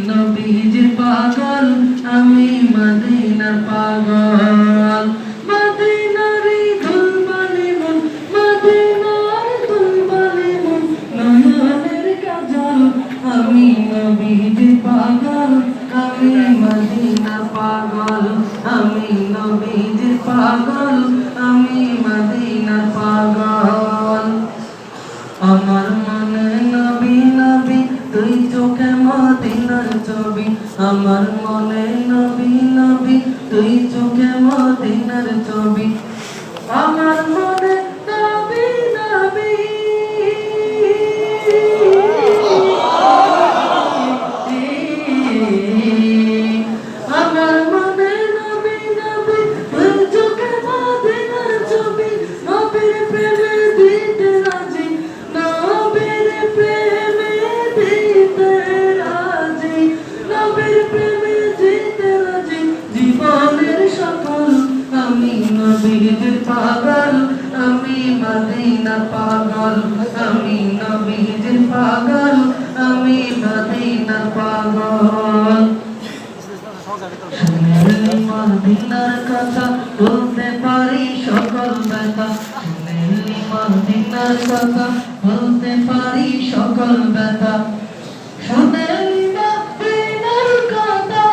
নবীজির পাগল আমি মদিনার পাগল মদিনারি ধুলবালি মন মদিনার ধুলবালি মন নয়নের কাজল আমি নবীজির পাগল আমি মদিনার পাগল আমি নবীজির পাগল আমি মদিনার পাগল আমার মনে নবী নবী তুই চোখে মদিনার ছবি আমার মনে নবী নবী তুই চোখে মদিনার ছবি আমার মনে নবী নবী আমার মনে নবী নবী তুই চোখে মদিনার ছবি নবীর প্রেমে দিতে রাজি নবীর প্রেমে দিতে রাজি নবীর প্রেমে দিতে রাজি জীবনের সকল আমি নবীর পাগল আমি মদিনার পাগল আমি নবীর পাগল আমি মদিনার পাগল শুনলে মদিনার কথা বলতে পারি সকল ব্যথা শুনলে মদিনার কথা বলতে পারি সকল ব্যথা শুনলে মদিনার কথা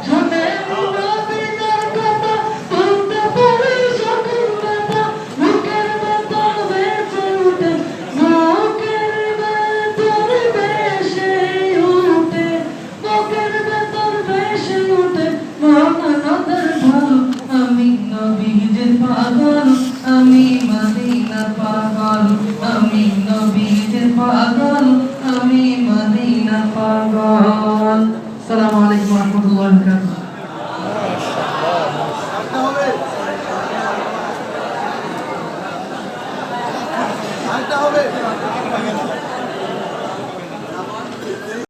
শুনলে মদিনার কথা বলতে পারি সকল ব্যথা বুকের ভেতর বেঁচে উঠে আমি নবীজির পাগল আমি মদিনার পাগল আমি নবীজির পাগল আমি মদিনার পাগল। আসসালামু আলাইকুম ওয়া রাহমাতুল্লাহি ওয়া বারাকাতুহু।